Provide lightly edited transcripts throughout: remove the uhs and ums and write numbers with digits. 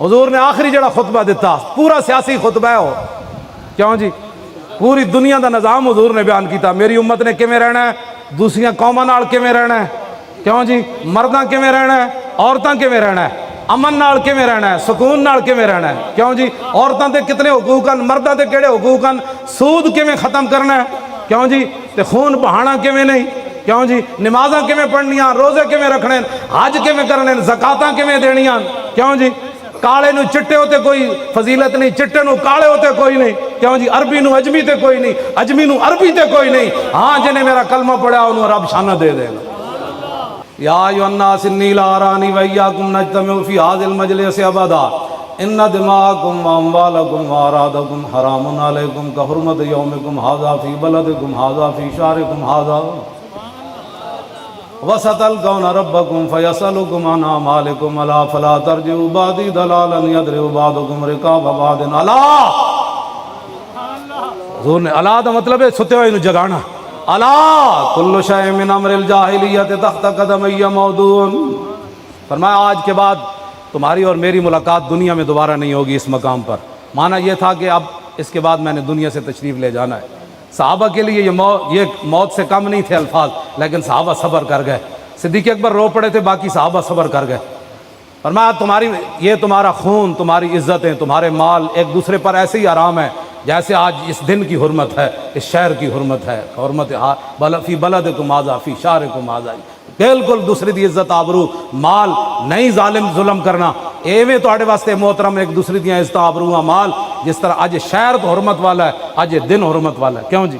حضور نے آخری جڑا خطبہ دیتا پورا سیاسی خطبہ ہے ہو کیوں جی پوری دنیا دا نظام حضور نے بیان کیتا میری امت نے کیویں رہنا ہے دوسریاں قوماں نال کیویں رہنا ہے کیوں جی مرداں کیویں رہنا ہے عورتاں کیویں رہنا ہے امن نال کیویں رہنا ہے سکون نال کیویں رہنا ہے کیوں جی عورتاں دے کتنے حقوق ہیں مرداں دے کیڑے حقوق ہیں سود کیویں ختم کرنا ہے کیوں جی تے خون بہانا کیویں نہیں کیوں جی نمازاں کیویں پڑھنیاں روزے کیویں رکھنے حج کیویں کرنے زکاتاں کیویں دینیاں کیوں جی کالے نو چٹے ہوتے کوئی فضیلت نہیں چٹے نو کالے ہوتے کوئی نہیں کیوں جی عربی نو اجمی تے کوئی نہیں اجمی نو عربی تے کوئی نہیں ہاں جنہیں میرا کلمہ پڑھا انہوں رب شانہ دے دے گا یا ایھا الناس انی لا ارانی وایاکم نجتمع فی ھذا المجلس ابدا ان دماءکم واموالکم واعراضکم حرام علیکم کحرمت یومکم ھذا فی بلدکم ھذا فی شہرکم ھذا وستلقون ربکم فیسألکم عن اعمالکم الا فلا ترجعوا بعدی ضلالا یضرب بعضکم رقاب بعض الا حضور نے الا دا مطلب ہے ستے ہوئے نو جگانا الا کل شیء من امر الجاہلیت تحت قدمی موضوع فرمایا آج کے بعد تمہاری اور میری ملاقات دنیا میں دوبارہ نہیں ہوگی اس مقام پر معنی یہ تھا کہ اب اس کے بعد میں نے دنیا سے تشریف لے جانا ہے صحابہ کے لیے یہ موت سے کم نہیں تھے الفاظ لیکن صحابہ صبر کر گئے صدیق اکبر رو پڑے تھے باقی صحابہ صبر کر گئے فرمایا یہ تمہارا خون تمہاری عزتیں تمہارے مال ایک دوسرے پر ایسے ہی آرام ہے جیسے آج اس دن کی حرمت ہے اس شہر کی حرمت ہے حرمت فی بلدکم ھذا فی شہرکم ھذا بالکل دوسری دی عزت آبرو مال نہیں ظلم کرنا ایویں تواڈے واسطے محترم ایک دوسری دی عزت آبرو مال جس طرح آج شہر تو حرمت والا ہے آج یہ دن حرمت والا ہے کیوں جی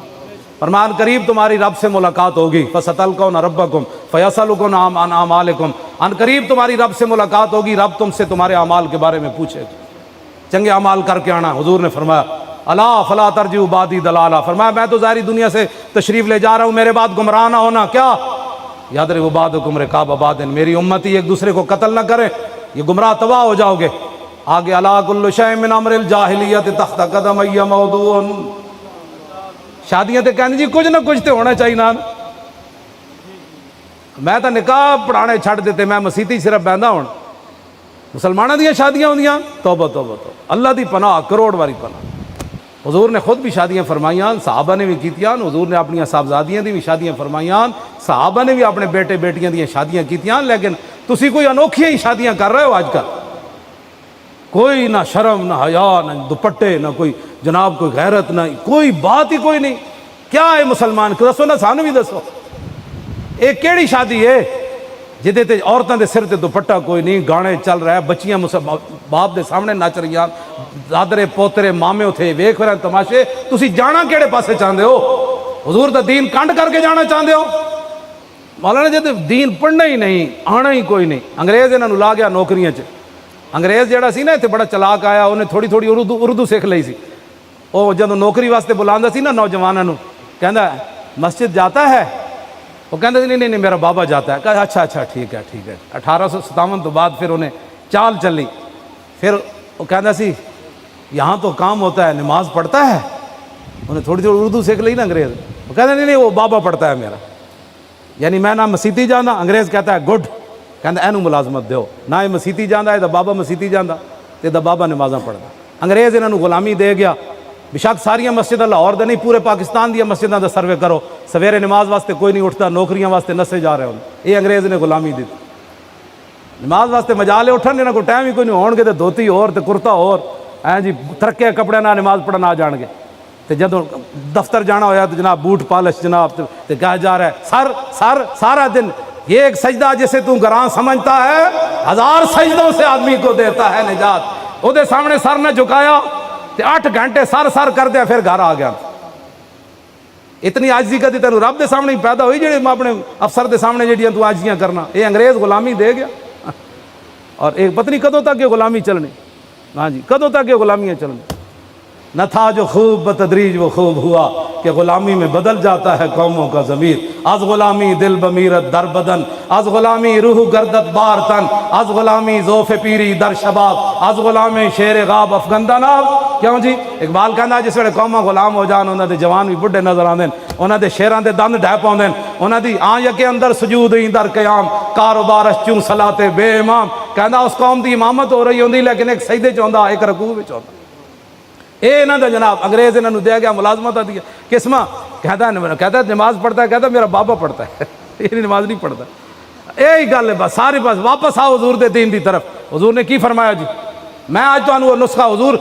فرمان قریب تمہاری رب سے ملاقات ہوگی فستلقون ربکم فیسألکم عن اعمالکم ان قریب تمہاری رب سے ملاقات ہوگی رب تم سے تمہارے اعمال کے بارے میں پوچھے چنگے اعمال کر کے آنا حضور نے فرمایا الا فلا ترجعوا بعدی ضلالا فرمایا میں تو ظاہری دنیا سے تشریف لے جا رہا ہوں میرے بعد گمراہ نہ ہونا کیا یضرب بعضکم رقاب بعض میری امتی ایک دوسرے کو قتل نہ کرے یہ گمراہ تباہ ہو جاؤ گے آگے الا کل شیء من امر الجاہلیت تحت قدمی موضوع شادیاں تے کہنے جی کچھ نہ کچھ تے ہونا چاہیے نا میں تو نکاح پڑھانے چھڑ دیتے میں مسیتی صرف بہندا ہوں مسلمانوں دیاں شادیاں ہوندیاں توبہ توبہ توبہ اللہ دی پناہ کروڑ واری پناہ حضور نے خود بھی شادیاں فرمائیاں صحابہ نے بھی کیتیاں حضور نے اپنی صاحبزادیاں دی بھی شادیاں فرمائیاں صحابہ نے بھی اپنے بیٹے بیٹیاں دی شادیاں کیتیاں لیکن تسی کوئی انوکھیاں ہی شادیاں کر رہے ہو آج کل کوئی نہ شرم نہ حیا نہ دوپٹے نہ کوئی جناب کوئی غیرت نہ کوئی بات ہی کوئی نہیں کیا ہے مسلمان دسو نہ سانو بھی دسو ایک کیڑی شادی ہے جدے تے عورتاں دے سر تے دوپٹہ کوئی نہیں گانے چل رہا ہے بچیاں باپ دے سامنے نچ رہی دادرے پوترے مامے اتھے ویکھ رہے تماشے تسی جانا کیڑے پاسے چاہندے ہو حضور دا دین کنڈ کر کے جانا چاہندے ہو مولانا جدے دین پڑھنا ہی نہیں آنا ہی کوئی نہیں انگریز انہاں نوں لا گیا نوکریاں چ انگریز جڑا سی نا اتنے بڑا چلاک آیا انہیں تھوڑی تھوڑی اردو سیکھ لی سی وہ جب نوکری واسطے بلاندا سی نا نوجوانوں کہندا مسجد جاتا ہے وہ کہندا نہیں نہیں میرا بابا جاتا ہے کہا اچھا اچھا ٹھیک ہے 1857 تو بعد پھر انہیں چال چلی پھر وہ کہندا سی یہاں تو کام ہوتا ہے نماز پڑھتا ہے انہیں تھوڑی تھوڑی اردو سیکھ لی نا انگریز وہ کہندا نہیں وہ بابا پڑھتا ہے میرا یعنی میں نہ مسیتی جانا انگریز کہتا ہے گڈ کہندا اینو ملازمت دیو نہ یہ مسیتی جانا ہے تو بابا مسیتی جانا تے دا بابا نمازاں پڑھدا انگریز انہاں نوں غلامی دے گیا بشک ساریاں مسجداں لاہور دے نہیں پورے پاکستان دیا مسجداں دا سروے کرو سویرے نماز واسطے کوئی نہیں اٹھتا نوکریاں واسطے نسے جا رہے ہوں یہ انگریز نے غلامی دی نماز واسطے مجالے اٹھن انہاں کو ٹائم ہی کوئی نہیں ہون گے تے دھوتی اور تے کرتا اور جی ترکے کپڑے نہ نماز پڑھن آ جان گے تے جدوں دفتر جانا ہویا تو جناب بوٹ پالش جناب تے کہا جا رہا ہے سر سارا دن یہ ایک سجدہ جسے تو گراں سمجھتا ہے 1000 سجدوں سے آدمی کو دیتا ہے نجات وہ دے سامنے سر نہ جھکایا تے 8 گھنٹے سر کر دیا پھر گھر آ گیا اتنی عاجزی کدی تینوں رب دے سامنے ہی پیدا ہوئی جڑے اپنے افسر دے سامنے جڑیاں تو عاجزیاں کرنا یہ انگریز غلامی دے گیا اور ایک پتنی کدوں تک یہ غلامی چلنی ہاں جی کدوں تک یہ غلامیاں چلنی نہ تھا جو خوب بتدریج وہ خوب ہوا کہ غلامی میں بدل جاتا ہے قوموں کا ضمیر از غلامی دل بمیرت در بدن از غلامی روح گردت بار تن از غلامی ذوف پیری در شباب از غلامی شیر غاب افغندہ ناب کیوں جی اقبال کہنا جس ویلے قوماں غلام ہو جان انہاں دے جوان بھی بڈھے نظر آندے انہاں دے شیراں دے دند ڈھہ پاوندے انہاں دی آنکھ کے اندر سجود در قیام کاروبار چوں صلاۃ بے امام کہندا اس قوم دی امامت ہو رہی ہوندی لیکن ایک سجدے چ ہوندا ایک رکوع وچ ہوندا. اے انہاں دا جناب انگریز انہاں نوں دیا گیا ملازمت دی قسمہ. کہتا نماز پڑھتا ہے, کہتا میرا بابا پڑھتا ہے یہ نماز نہیں پڑھتا. یہی گل ہے بس سارے پاس. واپس آؤ حضور دے دین دی طرف. حضور نے کی فرمایا جی؟ میں آج تانوں نسخہ حضور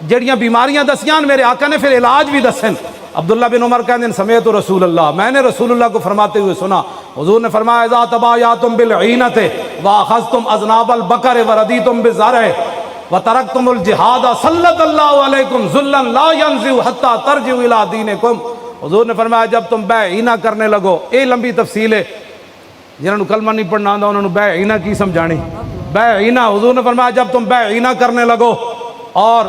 جڑیاں بیماریاں دسیاں میرے آقا نے پھر علاج بھی دسن. عبداللہ بن عمر کہتے ہیں سمیت رسول اللہ, میں نے رسول اللہ کو فرماتے ہوئے سنا. حضور نے فرمایا اذا تبایعتم بالعینۃ واخذتم اذناب البقر وردیتم بالزرع وترکتم الجہاد سلط اللہ علیکم ذلا لا ينزع حتى ترجعوا الى دینکم. حضور نے فرمایا جب تم بے عینہ کرنے لگو, یہ لمبی تفصیل ہے, جنہوں نے کلمہ نہیں پڑھنا آتا انہوں نے بے عینہ کی سمجھانی. بے عینہ حضور نے فرمایا جب تم بے عینہ کرنے لگو اور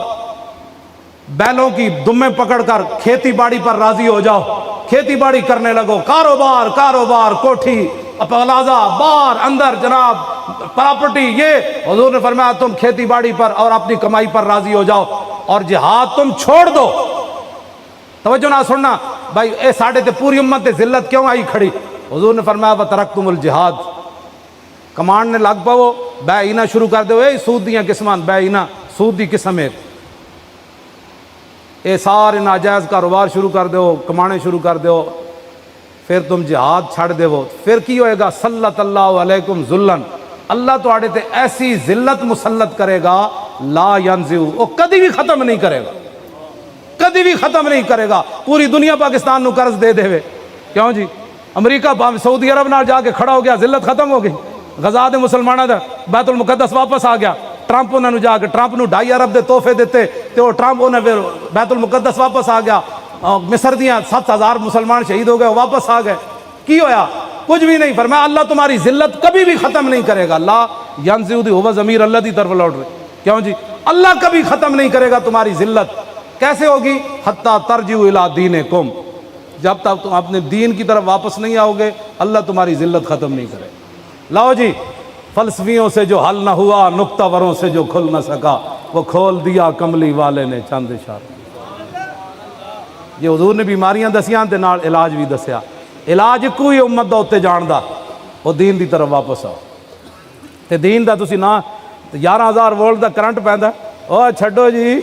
بیلوں کی دمیں پکڑ کر کھیتی باڑی پر راضی ہو جاؤ, کھیتی باڑی کرنے لگو, کاروبار کوٹھی پلازا بار اندر جناب پراپرٹی, یہ حضور نے فرمایا تم کھیتی باڑی پر اور اپنی کمائی پر راضی ہو جاؤ اور جہاد تم چھوڑ دو. توجہ نہ سننا بھائی, اے ساڑھے تے پوری امت تے ذلت کیوں آئی کھڑی؟ حضور نے فرمایا وترکتم الجہاد, کمانڈ نے لگ پاؤ بے عینہ شروع کر دو. اے سود دیاں قسمان, بے عینہ سود دی قسم ہے, اے سارے ناجائز کاروبار شروع کر دو, کمانے شروع کر دو, پھر تم جہاد چھڑ دو. پھر کی ہوئے گا؟ سلط اللہ علیکم ذلن, اللہ تو آڑے تے ایسی ذلت مسلط کرے گا لا ینزع, وہ کدی بھی ختم نہیں کرے گا, کدی بھی ختم نہیں کرے گا. پوری دنیا پاکستان نو قرض دے دے. کیوں جی؟ امریکہ سعودی عرب نال جا کے کھڑا ہو گیا, ذلت ختم ہو گئی. غزا دے مسلمانوں دا بیت المقدس واپس آ گیا. ٹرمپ انہوں نے جا کے ٹرمپ نو 2.5 ارب دے تحفے دیتے تے وہ ٹرمپ انہیں پھر بیت المقدس واپس آ گیا. مصر دیاں 7,000 مسلمان شہید ہو گئے, واپس آ گئے. کی ہویا؟ کچھ بھی نہیں. فرمایا اللہ تمہاری ذلت کبھی بھی ختم نہیں کرے گا. لا ینزع دی ہوا ضمیر اللہ دی طرف لوٹ رہے. کیوں جی؟ اللہ کبھی ختم نہیں کرے گا تمہاری ذلت. کیسے ہوگی؟ حتی ترجعوا الی دینکم, جب تک تم اپنے دین کی طرف واپس نہیں آؤ گے اللہ تمہاری ذلت ختم نہیں کرے. لاؤ جی, فلسفیوں سے جو حل نہ ہوا, نکتہ وروں سے جو کھل نہ سکا, وہ کھول دیا کملی والے نے چند اشارے. یہ حضور نے بیماریاں دسیاں تے نال علاج بھی دسیا. علاج کوئی امت دا اتنے جان دا, وہ دین دی طرف واپس آؤ. تے دین دا تسی نہ 11,000 وولٹ دا کرنٹ پیندا, او چھڈو جی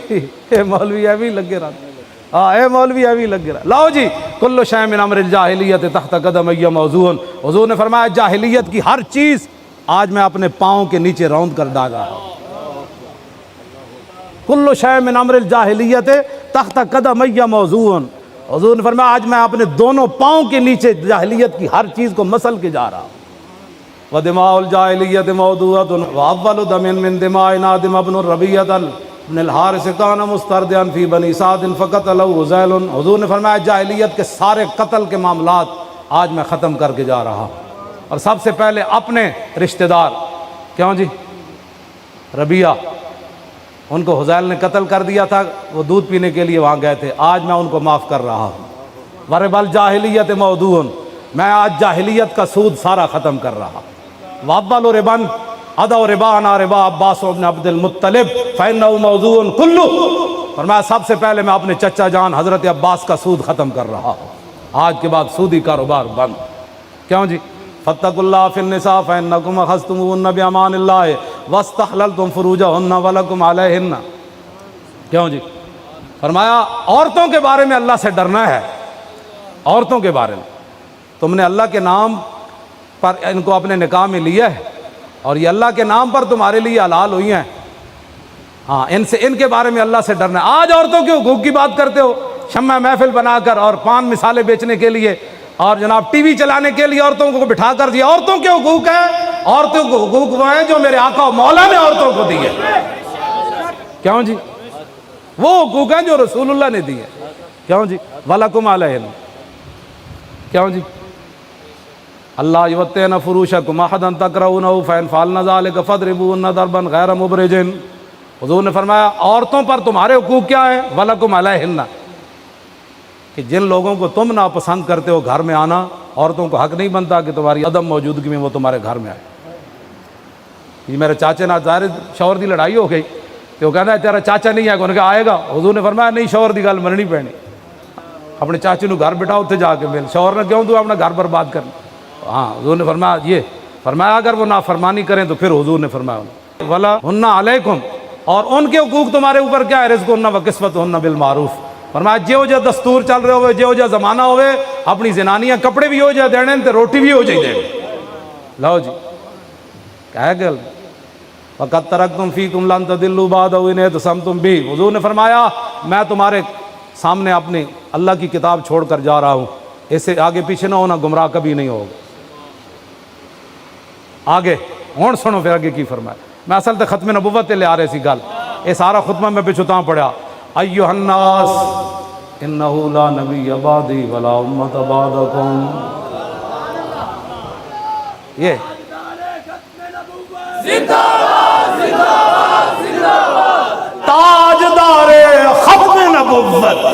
اے مولوی ایویں لگے رہتے, اے مولوی ایویں لگے رہا. لاؤ جی, کل شیء من امر الجاہلیت تحت قدمی موضوع. حضور نے فرمایا جاہلیت کی ہر چیز آج میں اپنے پاؤں کے نیچے روند کر ڈال رہا ہوں. کل شیء من امر الجاہلیت تحت قدمی موضوع. حضور نے فرمایا آج میں اپنے دونوں پاؤں کے نیچے جاہلیت کی ہر چیز کو مسل کے جا رہا ہوں. ودماء الجاہلیت موضوعۃ واول دم من دماء نادم ابن الربیعۃ ابن الحارث کان مستردعا فی بنی سعد فقتلہ ہذیل. حضور نے فرمایا جاہلیت کے سارے قتل کے معاملات آج میں ختم کر کے جا رہا ہوں. اور سب سے پہلے اپنے رشتہ دار, کیوں جی؟ ربیعہ, ان کو ہذیل نے قتل کر دیا تھا, وہ دودھ پینے کے لیے وہاں گئے تھے, آج میں ان کو معاف کر رہا ہوں. ورب الجاہلیت موضوع, میں آج جاہلیت کا سود سارا ختم کر رہا. وابل ربن ادا ربا انا ربا عباس بن عبد المطلب فانہ موضوع کلہ. فرمایا سب سے پہلے میں اپنے چچا جان حضرت عباس کا سود ختم کر رہا ہوں, آج کے بعد سودی کاروبار بند. کیوں جی؟ فاتقوا اللہ فی النساء فانکم اخذتموہن بامان اللہ واستحللتم فروجہن ولکم علیہن. کیوں جی؟ فرمایا عورتوں کے بارے میں اللہ سے ڈرنا ہے. عورتوں کے بارے میں تم نے اللہ کے نام پر ان کو اپنے نکاح میں لیا ہے اور یہ اللہ کے نام پر تمہارے لیے حلال ہوئی ہیں. ہاں, ان کے بارے میں اللہ سے ڈرنا ہے. آج عورتوں کے حقوق کی بات کرتے ہو, شمع محفل بنا کر اور پان مثالیں بیچنے کے لیے اور جناب ٹی وی چلانے کے لیے عورتوں کو بٹھا کر دیا. عورتوں کے حقوق ہیں, عورتوں کے حقوق وہ ہیں جو میرے آقا و مولا نے عورتوں کو دیے. کیوں جی؟ وہ حقوق ہیں جو رسول اللہ نے دیے. کیوں جی؟ وَلَكُمْ عَلَيْهِنَّ. کیوں جی؟ اللہ یوتین فروشکم احدا تکرہونہ فإن فعلن ذلک فاضربوہن ضربا غیر مبرج. حضور نے فرمایا عورتوں پر تمہارے حقوق کیا ہیں؟ وَلَكُمْ عَلَيْهِنَّ, کہ جن لوگوں کو تم ناپسند کرتے ہو گھر میں آنا, عورتوں کو حق نہیں بنتا کہ تمہاری عدم موجودگی میں وہ تمہارے گھر میں آئے. یہ میرے چاچے نال ظاہر شوہر دی لڑائی ہو گئی تو وہ کہتا ہے تیرا چاچا نہیں ہے, انہوں نے کہا آئے گا. حضور نے فرمایا نہیں, شوہر دی گل مننی پینی. اپنے چاچے نو گھر بٹھاؤ, اتنے جا کے مل. شوہر نے کیوں تو اپنا گھر برباد کرنا. ہاں, حضور نے فرمایا یہ فرمایا اگر وہ نافرمانی کریں تو پھر حضور نے فرمایا ولا ہن علیکم، اور ان کے حقوق تمہارے اوپر کیا ہے؟ رزقہن و کسوتہن بالمعروف۔ فرمایا جیو جا دستور چل رہے ہوئے، جیو جا زمانہ ہوئے، اپنی زنانیاں کپڑے بھی ہو جائے دینے تے روٹی بھی ہو جائے دینے۔ لو جی کیا ہے گل؟ وَقَدْ تَرَكْتُمْ فِيكُمْ لَن تَضِلُّوا بَعْدَهُ إِنْ اعْتَصَمْتُمْ بِهِ۔ حضور نے فرمایا میں تمہارے سامنے اپنی اللہ کی کتاب چھوڑ کر جا رہا ہوں، اس سے آگے پیچھے نہ ہونا، گمراہ کبھی نہیں ہوگا۔ آگے ہون سنو پھر آگے کی فرمایا۔ میں اصل تے ختم نبوت تے لے آ رہے سی گل، یہ سارا خطبہ میں پچھتاں پڑھیا۔ ایھا الناس انہ لا نبی بعدی ولا امت بعدکم۔ یہ تاجدار ختم نبوت